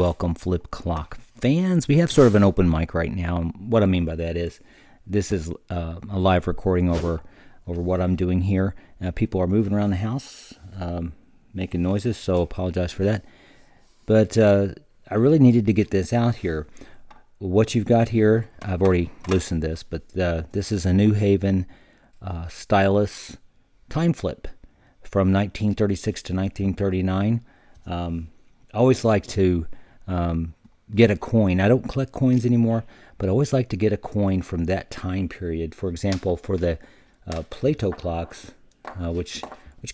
welcome FlipoClock fans. We have sort of an open mic right now. And what I mean by that is this is a live recording over what I'm doing here. People are moving around the house, making noises, so apologize for that. But I really needed to get this out here. What you've got here, I've already loosened this, but this is a New Haven stylus time flip from 1936 to 1939. I always like to get a coin. I don't collect coins anymore, but I always like to get a coin from that time period. For example, for the Plato clocks, which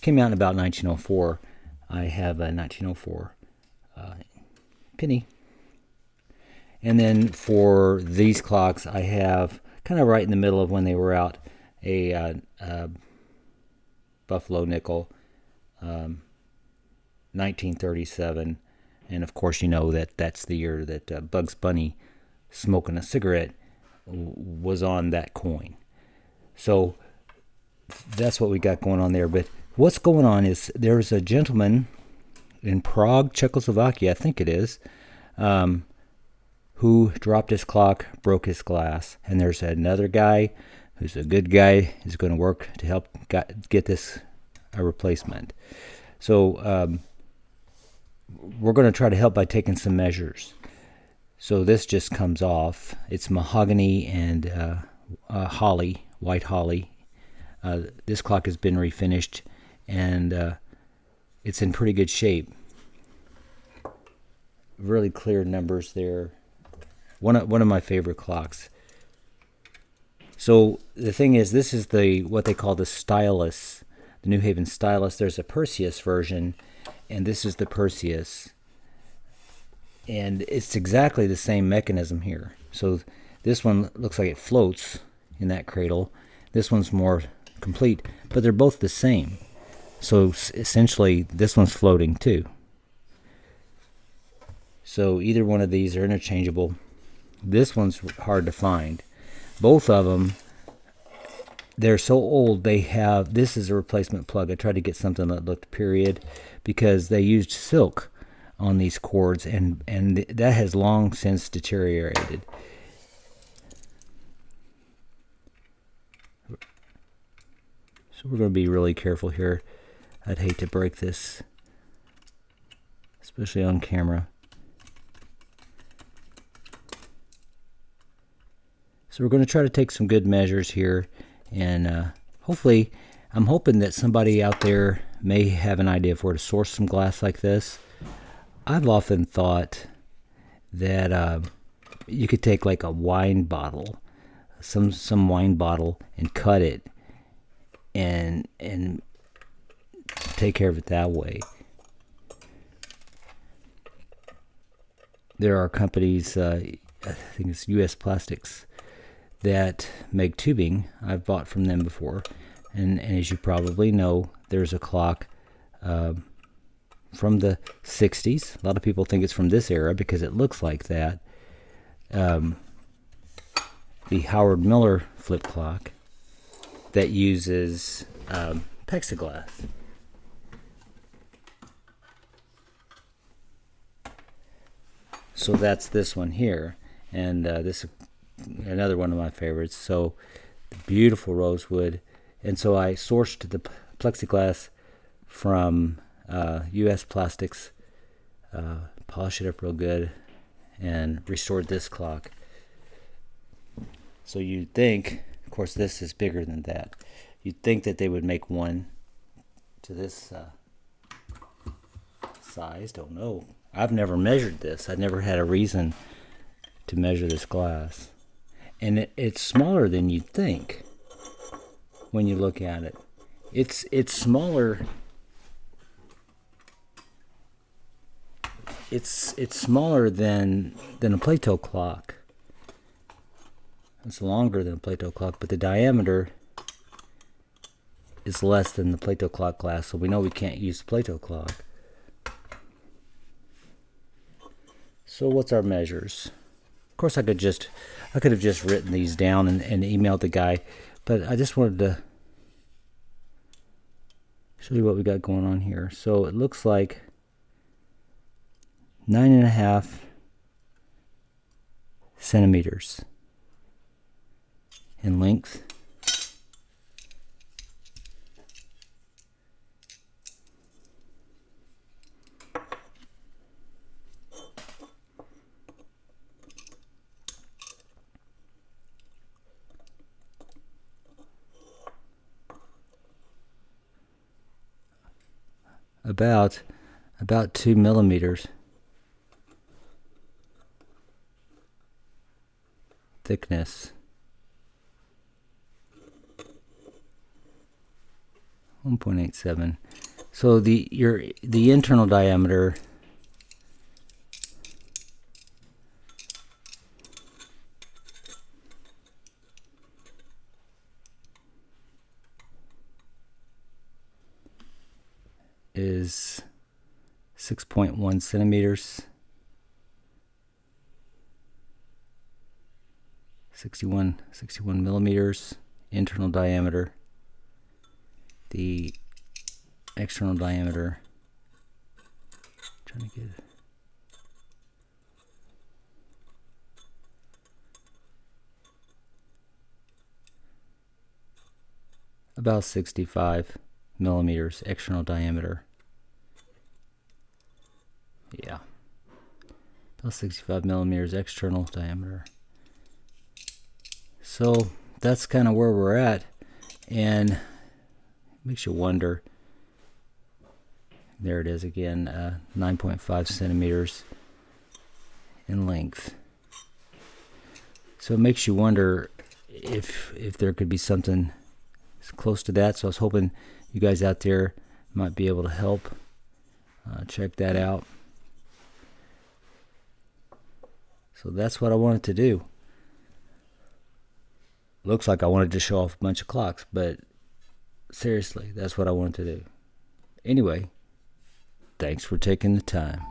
came out in about 1904, I have a 1904 penny. And then for these clocks, I have kind of right in the middle of when they were out, a Buffalo nickel, 1937, and of course you know that's the year that Bugs Bunny smoking a cigarette was on that coin. So that's what we got going on there. But what's going on is there's a gentleman in Prague, Czechoslovakia, I think it is, who dropped his clock, broke his glass, and there's another guy who's a good guy, is going to work to help get this a replacement. So we're going to try to help by taking some measures. So this just comes off. It's mahogany and holly, white holly. This clock has been refinished, and it's in pretty good shape. Really clear numbers there. One of my favorite clocks. So the thing is, this is what they call the stylus, the New Haven stylus. There's a Perseus version, and this is the Perseus. And it's exactly the same mechanism here. So this one looks like it floats in that cradle. This one's more complete, but they're both the same. So essentially, this one's floating too. So either one of these are interchangeable. This one's hard to find. Both of them, they're so old, this is a replacement plug. I tried to get something that looked period because they used silk on these cords, and that has long since deteriorated. So we're going to be really careful here. I'd hate to break this, especially on camera. So we're going to try to take some good measures here, and hopefully, I'm hoping that somebody out there may have an idea of where to source some glass like this. I've often thought that you could take like a wine bottle, some wine bottle, and cut it, and take care of it that way. There are companies, I think it's U.S. Plastics, that make tubing. I've bought from them before, and as you probably know, there's a clock from the 60s. A lot of people think it's from this era because it looks like that. The Howard Miller flip clock that uses plexiglass. So that's this one here, and this another one of my favorites. So beautiful rosewood, and so I sourced the plexiglass from U.S. Plastics, polished it up real good, and restored this clock. So you'd think, of course, this is bigger than that. You'd think that they would make one to this size. Don't know. I've never measured this. I've never had a reason to measure this glass. And it's smaller than you'd think when you look at it. It's smaller. It's smaller than a Plato clock. It's longer than a Plato clock, but the diameter is less than the Plato clock glass, so we know we can't use the Plato clock. So what's our measures? Of course, I could have just written these down and emailed the guy, but I just wanted to show you what we got going on here. So it looks like 9.5 centimeters in length. About 2 millimeters thickness. 1.87. So the internal diameter is 6.1 centimeters. 61 millimeters internal diameter. The external diameter, trying to get it, about 65 millimeters external diameter. Yeah, about 65 millimeters external diameter. So that's kind of where we're at, and makes you wonder. There it is again, 9.5 centimeters in length. So it makes you wonder if there could be something close to that. So I was hoping you guys out there might be able to help check that out. So that's what I wanted to do. Looks like I wanted to show off a bunch of clocks, but seriously, that's what I wanted to do. Anyway, thanks for taking the time.